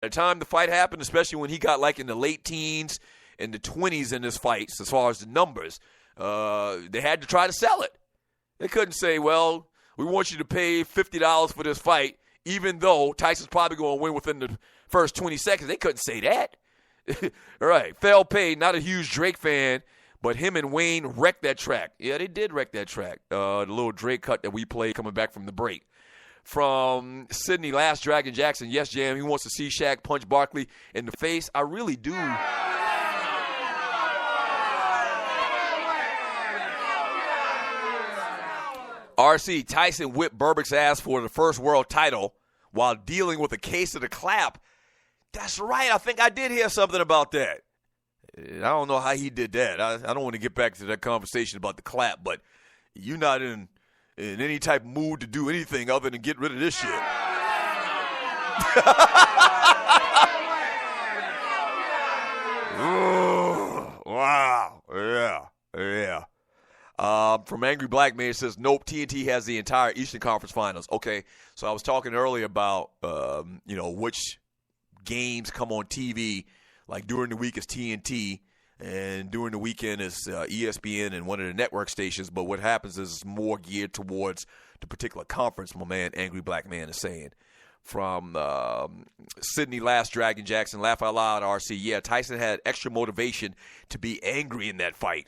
the time the fight happened, especially when he got like in the late teens and the 20s in his fights, as far as the numbers, they had to try to sell it. They couldn't say, well, we want you to pay $50 for this fight, even though Tyson's probably going to win within the first 20 seconds. They couldn't say that. All right, fair pay, not a huge Drake fan, but him and Wayne wrecked that track. Yeah, they did wreck that track, the little Drake cut that we played coming back from the break. From Sydney, Last Dragon Jackson, yes, Jam, he wants to see Shaq punch Barkley in the face. I really do. RC, Tyson whipped Burbick's ass for the first world title while dealing with a case of the clap. That's right. I think I did hear something about that. I don't know how he did that. I don't want to get back to that conversation about the clap, but you're not in any type of mood to do anything other than get rid of this shit. Wow. Yeah. From Angry Black Man, it says, nope, TNT has the entire Eastern Conference Finals. Okay, so I was talking earlier about, which games come on TV. Like during the week is TNT, and during the weekend is ESPN and one of the network stations. But what happens is it's more geared towards the particular conference, my man Angry Black Man is saying. From Sydney, Last Dragon Jackson, laugh out loud, RC. Yeah, Tyson had extra motivation to be angry in that fight.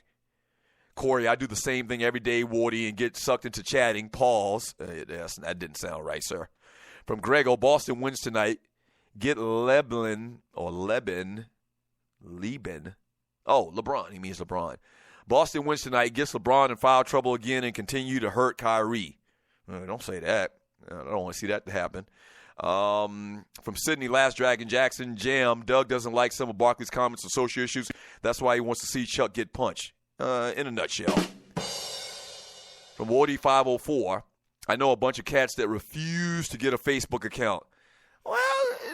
Corey, I do the same thing every day, Wardy, and get sucked into chatting. Pause. That didn't sound right, sir. From Grego, Boston wins tonight. Get Lebanon. Oh, LeBron. He means LeBron. Boston wins tonight, gets LeBron in foul trouble again, and continue to hurt Kyrie. Don't say that. I don't want to see that to happen. From Sydney, Last Dragon Jackson, Jam. Doug doesn't like some of Barkley's comments on social issues. That's why he wants to see Chuck get punched. In a nutshell. From Wardy 504, I know a bunch of cats that refuse to get a Facebook account. Well,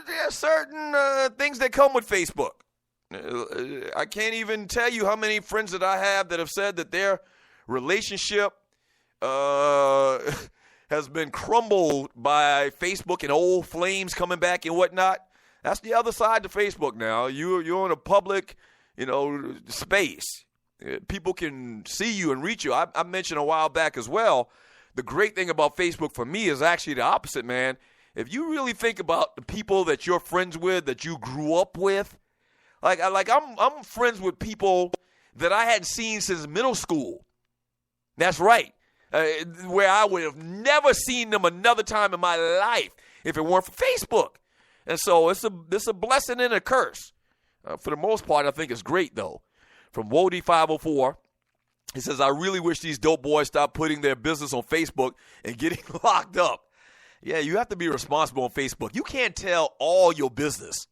there are certain things that come with Facebook. I can't even tell you how many friends that I have that have said that their relationship has been crumbled by Facebook and old flames coming back and whatnot. That's the other side to Facebook now. You're in a public, space. People can see you and reach you. I mentioned a while back as well, the great thing about Facebook for me is actually the opposite, man. If you really think about the people that you're friends with, that you grew up with, I'm friends with people that I hadn't seen since middle school. That's right. Where I would have never seen them another time in my life if it weren't for Facebook. And so it's a blessing and a curse. For the most part, I think it's great, though. From Wody 504, he says, I really wish these dope boys stop putting their business on Facebook and getting locked up. Yeah, you have to be responsible on Facebook. You can't tell all your business.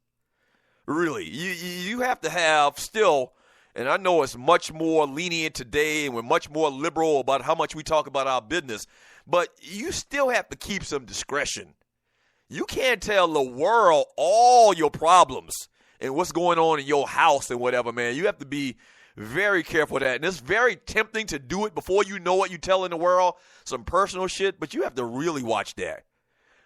Really. You have to have still, and I know it's much more lenient today and we're much more liberal about how much we talk about our business, but you still have to keep some discretion. You can't tell the world all your problems and what's going on in your house and whatever, man. You have to be very careful of that. And it's very tempting to do it before you know what you're telling the world, some personal shit, but you have to really watch that.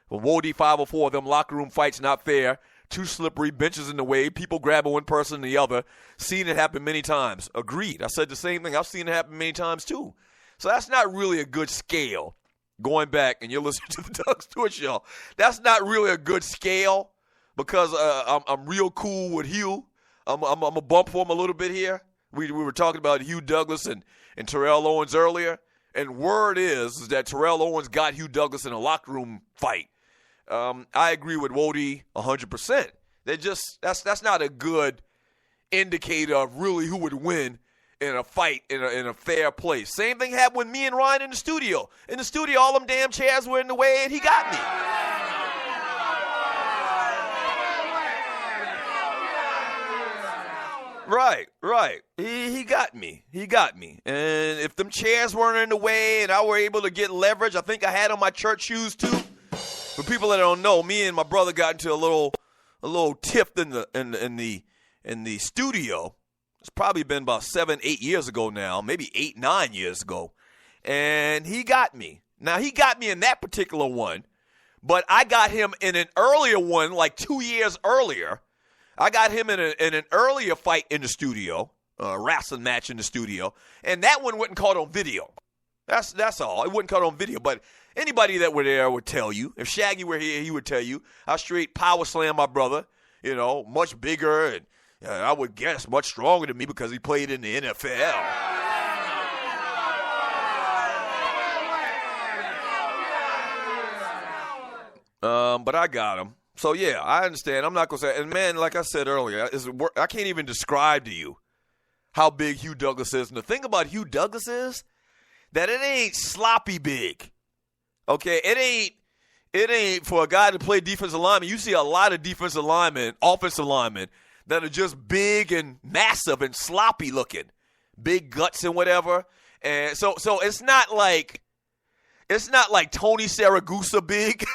Well, Wody 504, them locker room fights not fair. Too slippery, benches in the way, people grabbing one person and the other. Seen it happen many times. Agreed. I said the same thing. I've seen it happen many times too. So that's not really a good scale. Going back, and you're listening to the Doug Stewart Show, that's not really a good scale because I'm real cool with Hugh. I'm a bump for him a little bit here. We were talking about Hugh Douglas and Terrell Owens earlier, and word is that Terrell Owens got Hugh Douglas in a locker room fight. I agree with Wody 100%. That's not a good indicator of really who would win in a fight in a fair place. Same thing happened with me and Ryan in the studio. In the studio, all them damn chairs were in the way, and he got me. Right. He got me. And if them chairs weren't in the way and I were able to get leverage, I think I had on my church shoes too. For people that don't know, me and my brother got into a little tiff in the studio. It's probably been about 7-8 years ago now, maybe 8-9 years ago. And he got me. Now, he got me in that particular one, But I got him in an earlier one, like 2 years earlier. I got him in an earlier fight in the studio, a wrestling match in the studio, and that one wasn't caught on video. That's all. It wasn't caught on video, but anybody that were there would tell you. If Shaggy were here, he would tell you. I straight power slam my brother, much bigger and I would guess much stronger than me because he played in the NFL. But I got him. So, yeah, I understand. I'm not going to say – and, man, like I said earlier, I can't even describe to you how big Hugh Douglas is. And the thing about Hugh Douglas is that it ain't sloppy big. Okay? It ain't for a guy to play defensive lineman. You see a lot of defensive linemen, offensive linemen, that are just big and massive and sloppy looking. Big guts and whatever. And so it's not like Tony Saragusa big.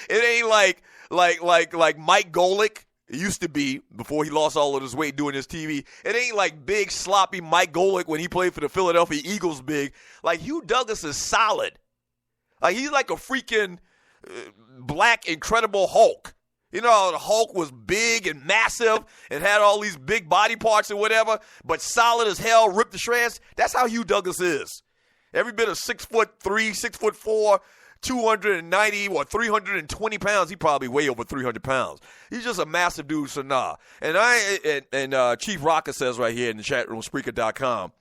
It ain't like Mike Golick used to be before he lost all of his weight doing his TV. It ain't like big, sloppy Mike Golick when he played for the Philadelphia Eagles big. Like Hugh Douglas is solid. Like he's like a freaking black Incredible Hulk. You know, the Hulk was big and massive and had all these big body parts and whatever, but solid as hell, ripped to shreds. That's how Hugh Douglas is. Every bit of 6'3", 6'4", 290 or 320 pounds. He probably way over 300 pounds. He's just a massive dude, so nah. And Chief Rocker says right here in the chat room, Spreaker.com,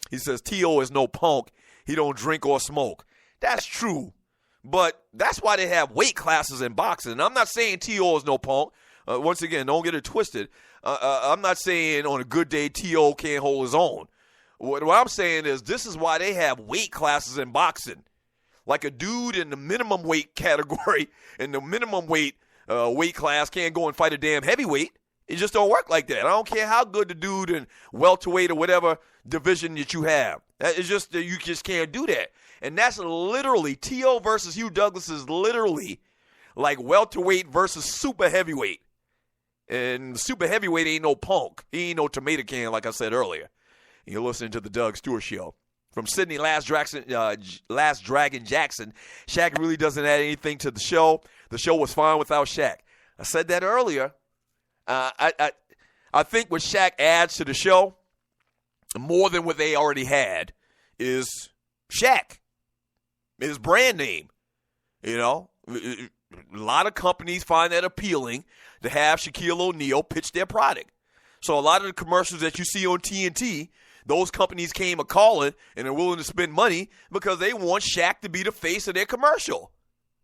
he says, T.O. is no punk. He don't drink or smoke. That's true. But that's why they have weight classes in boxing. And I'm not saying T.O. is no punk. Once again, don't get it twisted. I'm not saying on a good day T.O. can't hold his own. What I'm saying is this is why they have weight classes in boxing. Like a dude in the minimum weight category, in the minimum weight class can't go and fight a damn heavyweight. It just don't work like that. I don't care how good the dude in welterweight or whatever division that you have. It's just you just can't do that. And that's literally, T.O. versus Hugh Douglas is literally like welterweight versus super heavyweight. And super heavyweight ain't no punk. He ain't no tomato can, like I said earlier. You're listening to the Doug Stewart Show. From Sydney, Last Dragon Jackson, Shaq really doesn't add anything to the show. The show was fine without Shaq. I said that earlier. I think what Shaq adds to the show, more than what they already had, is Shaq. His brand name. You know, a lot of companies find that appealing to have Shaquille O'Neal pitch their product. So a lot of the commercials that you see on TNT, those companies came a-calling and are willing to spend money because they want Shaq to be the face of their commercial.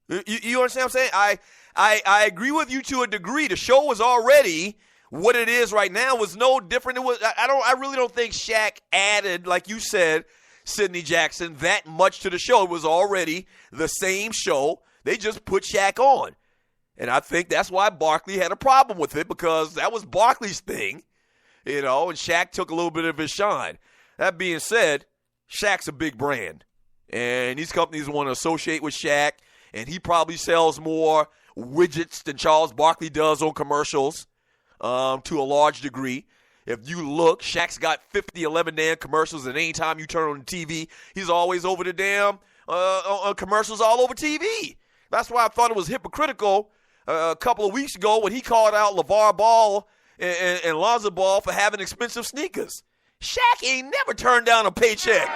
You understand what I'm saying? I agree with you to a degree. The show was already what it is right now. Was no different. I really don't think Shaq added, like you said, Sidney Jackson, that much to the show. It was already the same show. They just put Shaq on. And I think that's why Barkley had a problem with it, because that was Barkley's thing, and Shaq took a little bit of his shine. That being said, Shaq's a big brand, and these companies want to associate with Shaq, and he probably sells more widgets than Charles Barkley does on commercials to a large degree. If you look, Shaq's got 11 damn commercials, and any time you turn on the TV, he's always over the damn commercials all over TV. That's why I thought it was hypocritical a couple of weeks ago when he called out LeVar Ball and Lonzo Ball for having expensive sneakers. Shaq ain't never turned down a paycheck.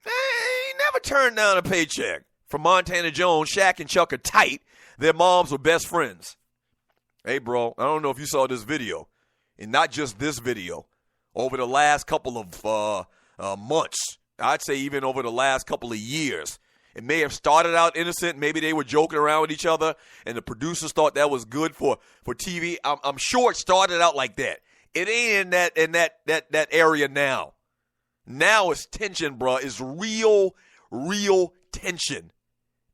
He never turned down a paycheck. From Montana Jones, Shaq and Chuck are tight. Their moms were best friends. Hey, bro, I don't know if you saw this video, and not just this video. Over the last couple of months, I'd say even over the last couple of years, it may have started out innocent. Maybe they were joking around with each other, and the producers thought that was good for TV. I'm sure it started out like that. It ain't in that area now. Now it's tension, bro. It's real tension.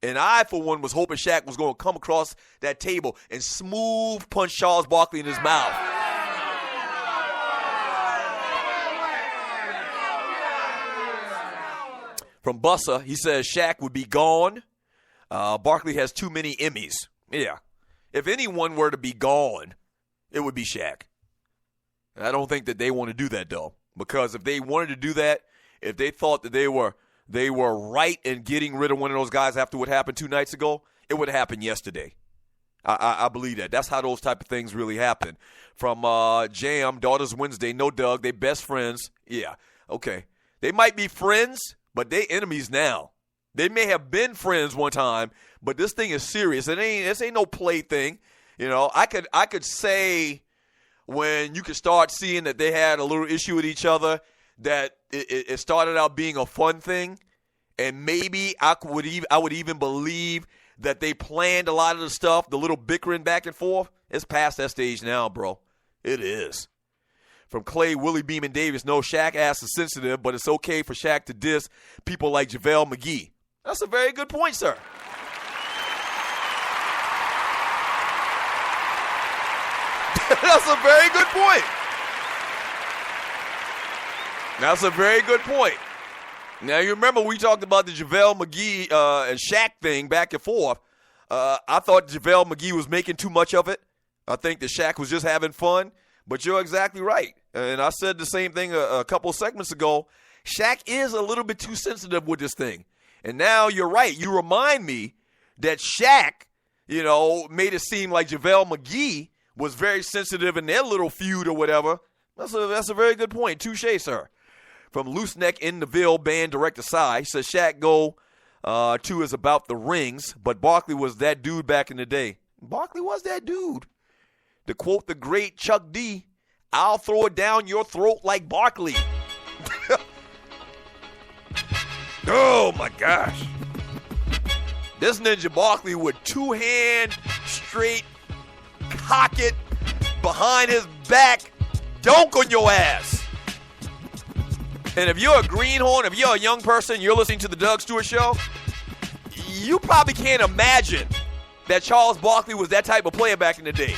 And I, for one, was hoping Shaq was going to come across that table and smooth punch Charles Barkley in his mouth. From Bussa, he says Shaq would be gone. Barkley has too many Emmys. Yeah. If anyone were to be gone, it would be Shaq. And I don't think that they want to do that, though. Because if they wanted to do that, if they thought that they were right in getting rid of one of those guys after what happened 2 nights ago, it would have happened yesterday. I believe that. That's how those type of things really happen. From Jam, Daughters Wednesday, no Doug, they best friends. Yeah, okay. They might be friends, but they enemies now. They may have been friends one time, but this thing is serious. This ain't no play thing. You know, I could say when you could start seeing that they had a little issue with each other, that it started out being a fun thing, and maybe I would even believe that they planned a lot of the stuff, the little bickering back and forth. It's past that stage now, bro. It is. From Clay, Willie Beeman Davis, no, Shaq ass is sensitive, but it's okay for Shaq to diss people like JaVale McGee. That's a very good point, sir. That's a very good point. That's a very good point. Now, you remember we talked about the JaVale McGee and Shaq thing back and forth. I thought JaVale McGee was making too much of it. I think that Shaq was just having fun. But you're exactly right. And I said the same thing a couple of segments ago. Shaq is a little bit too sensitive with this thing. And now you're right. You remind me that Shaq, you know, made it seem like JaVale McGee was very sensitive in their little feud or whatever. That's a very good point. Touche, sir. From Loose Neck in the Ville, band director Cy, he says Shaq go to is about the rings, but Barkley was that dude back in the day. Barkley was that dude. To quote the great Chuck D, I'll throw it down your throat like Barkley. Oh, my gosh. This Ninja Barkley would two-hand, straight, cock it, behind his back, dunk on your ass. And if you're a greenhorn, if you're a young person, you're listening to the Doug Stewart Show, you probably can't imagine that Charles Barkley was that type of player back in the day.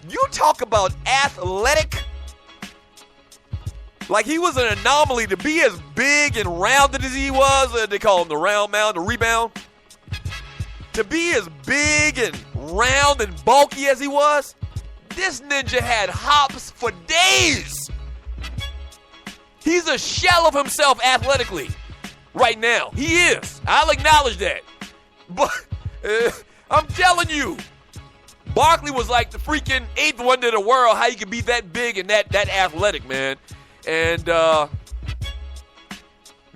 You talk about athletic, like he was an anomaly to be as big and rounded as he was. They call him the round mound, the rebound. To be as big and round and bulky as he was, this ninja had hops for days. He's a shell of himself athletically right now. He is. I'll acknowledge that. But I'm telling you, Barkley was like the freaking eighth wonder of the world, how you could be that big and that athletic, man. And,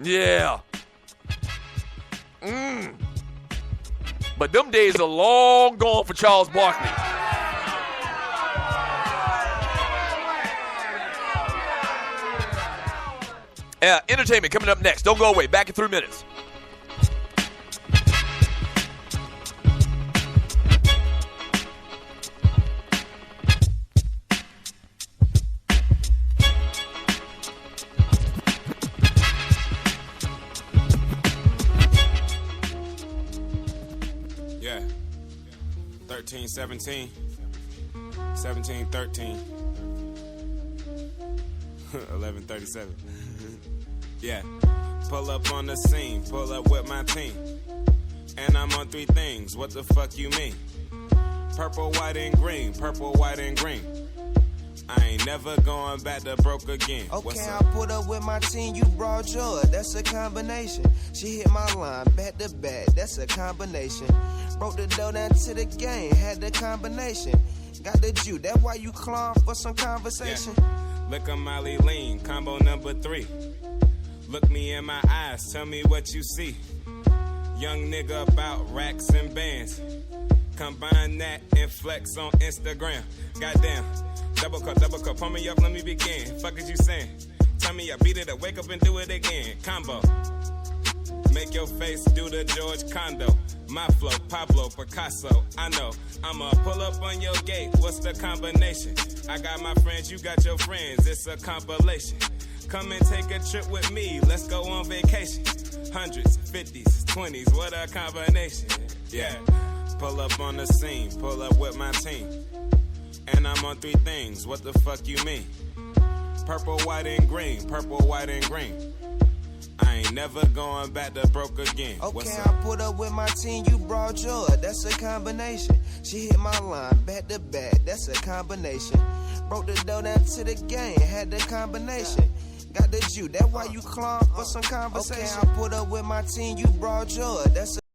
yeah. But them days are long gone for Charles Barkley. Entertainment coming up next. Don't go away. Back in 3 minutes. Yeah. 13-17. 17-13. 11-37. Yeah, pull up on the scene, pull up with my team. And I'm on three things, what the fuck you mean? Purple, white, and green, purple, white, and green. I ain't never going back to broke again. Okay, I put up with my team, you brought yours, that's a combination. She hit my line, back to back, that's a combination. Broke the door down to the game, had the combination. Got the Jew, that's why you clawing for some conversation. Yeah. Look, I'm Molly Lean, combo number 3. Look me in my eyes, tell me what you see. Young nigga about racks and bands. Combine that and flex on Instagram. Goddamn, double cup, pull me up, let me begin. Fuck is you saying? Tell me I beat it up, wake up and do it again. Combo. Make your face do the George Condo. My flow, Pablo, Picasso, I know. I'ma pull up on your gate, what's the combination? I got my friends, you got your friends, it's a compilation. Come and take a trip with me, let's go on vacation. Hundreds, 50s, 20s, what a combination. Yeah, pull up on the scene, pull up with my team. And I'm on three things, what the fuck you mean? Purple, white, and green, purple, white, and green. I ain't never going back to broke again. Okay, I put up with my team, you brought yours, that's a combination. She hit my line, back to back, that's a combination. Broke the door down to the game, had the combination. Got the Jew, that's why you clump for some conversation. Okay, I put up with my team, you brought joy. That's a